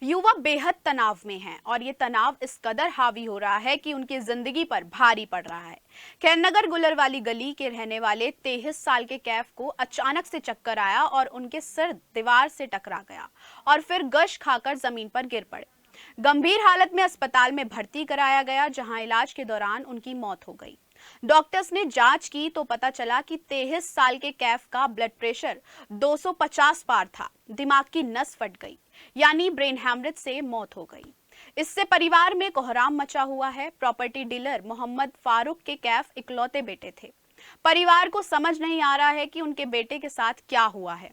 युवा बेहद तनाव में हैं और ये तनाव इस कदर हावी हो रहा है कि उनकी जिंदगी पर भारी पड़ रहा है। खैरनगर गुलरवाली गली के रहने वाले 23 साल के कैफ को अचानक से चक्कर आया और उनके सिर दीवार से टकरा गया और फिर गश खाकर जमीन पर गिर पड़े। गंभीर हालत में अस्पताल में भर्ती कराया गया, जहां इलाज के दौरान उनकी मौत हो गई। डॉक्टर्स ने जांच की तो पता चला कि 23 साल के कैफ का ब्लड प्रेशर 250 पार था। दिमाग की नस फट गई, यानी ब्रेन हैमरेज से मौत हो गई। इससे परिवार में कोहराम मचा हुआ है। प्रॉपर्टी डीलर मोहम्मद फारूक के कैफ इकलौते बेटे थे। परिवार को समझ नहीं आ रहा है कि उनके बेटे के साथ क्या हुआ है।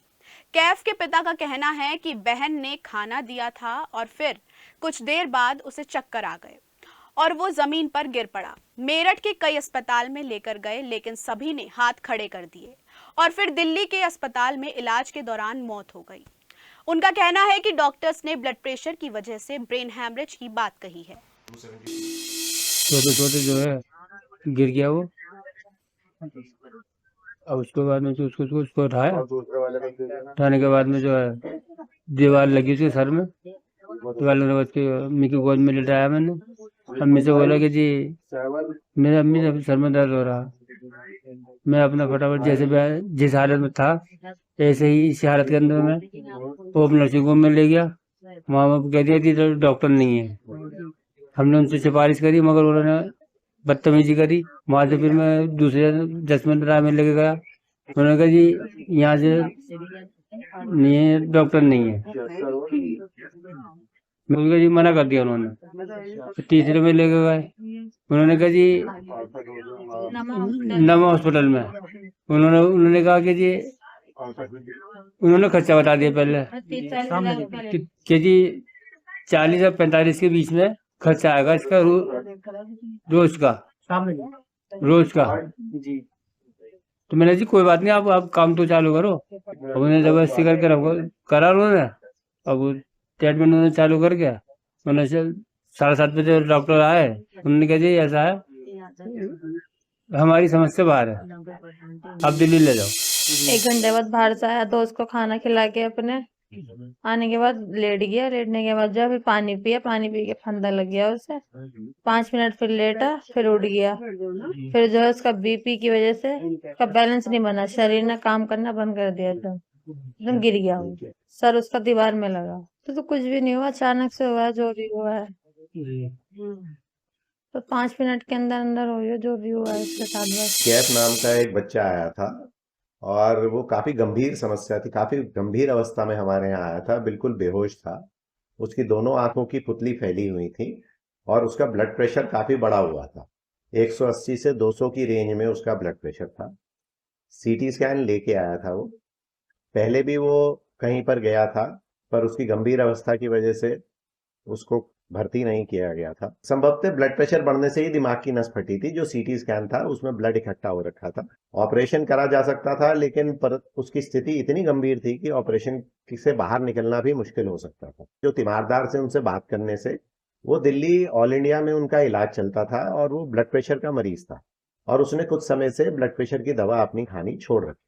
कैफ के पिता का कहना है कि बहन ने खाना दिया था और फिर कुछ देर बाद उसे चक्कर आ गए और वो जमीन पर गिर पड़ा। मेरठ के कई अस्पताल में लेकर गए, लेकिन सभी ने हाथ खड़े कर दिए और फिर दिल्ली के अस्पताल में इलाज के दौरान मौत हो गई। उनका कहना है कि डॉक्टर्स ने ब्लड प्रेशर की वजह से ब्रेन हैमरेज की बात कही है। छोटे छोटे जो है गिर गया वो। अब उसके बाद में उसको उठाने के बाद में जो है दीवार लगी उसके सर में। दीवार लगने के बाद के अम्मी की गोद में लिटाया मैंने। अम्मी से बोला कि जी मेरे अम्मी ने सर में दर्द हो रहा। मैं अपना फटाफट जैसे जिस हालत में था ऐसे ही इसी हालत के अंदर में वो अपने नर्सिंग होम में ले गया। वहाँ कह दिया कि डॉक्टर नहीं है। हमने उनसे सिफारिश करी मगर उन्होंने बदतमीजी करी। वहां से फिर मैं दूसरे 10 मिनट राह में लेके गया। उन्होंने कहा जी यहाँ से नहीं है, डॉक्टर नहीं है। मैं जी मना कर दिया उन्होंने। तीसरे में लेके गए। उन्होंने कहा जी नमा हॉस्पिटल में। उन्होंने कहा कि जी उन्होंने खर्चा बता दिया पहले कि जी 40 और 45 के बीच में खर्चा आएगा इसका रोज का। तो मैंने जी कोई बात नहीं, आप काम तो चालू करो। अब उन्हें जबरदस्ती करके करा उन्होंने। अब ट्रीटमेंट उन्होंने चालू कर गया। उन्होंने 7:30 बजे डॉक्टर आए। उन्होंने कहा जी ऐसा है, हमारी समझ से बाहर है, आप दिल्ली ले जाओ। 1 घंटे बाद बाहर से आया, दोस्त को खाना खिला के अपने आने के बाद लेट गया। लेटने के बाद जो फिर पानी पिया, पानी पी के फंदा लग गया उसे। 5 मिनट फिर लेटा, फिर उठ गया। फिर जो है उसका बीपी की वजह से उसका बैलेंस नहीं बना, शरीर ने काम करना बंद कर दिया था, एकदम गिर गया वो। सर उसका दीवार में लगा। तो कुछ भी नहीं हुआ, अचानक से हुआ है जो भी हुआ है। तो 5 मिनट के अंदर अंदर हो गया जो भी हुआ है उसके साथ। बस कैफ नाम का एक बच्चा आया था और वो काफी गंभीर समस्या थी, काफी गंभीर अवस्था में हमारे यहाँ आया था, बिल्कुल बेहोश था। उसकी दोनों आंखों की पुतली फैली हुई थी और उसका ब्लड प्रेशर काफी बढ़ा हुआ था। 180 से 200 की रेंज में उसका ब्लड प्रेशर था। सीटी स्कैन लेके आया था वो। पहले भी वो कहीं पर गया था पर उसकी गंभीर अवस्था की वजह से उसको भर्ती नहीं किया गया था। संभवतः ब्लड प्रेशर बढ़ने से ही दिमाग की नस फटी थी। जो सीटी स्कैन था उसमें ब्लड इकट्ठा हो रखा था। ऑपरेशन करा जा सकता था, लेकिन पर उसकी स्थिति इतनी गंभीर थी कि ऑपरेशन से बाहर निकलना भी मुश्किल हो सकता था। जो तीमारदार से उनसे बात करने से वो दिल्ली ऑल इंडिया में उनका इलाज चलता था और वो ब्लड प्रेशर का मरीज था और उसने कुछ समय से ब्लड प्रेशर की दवा अपनी खानी छोड़ रखी।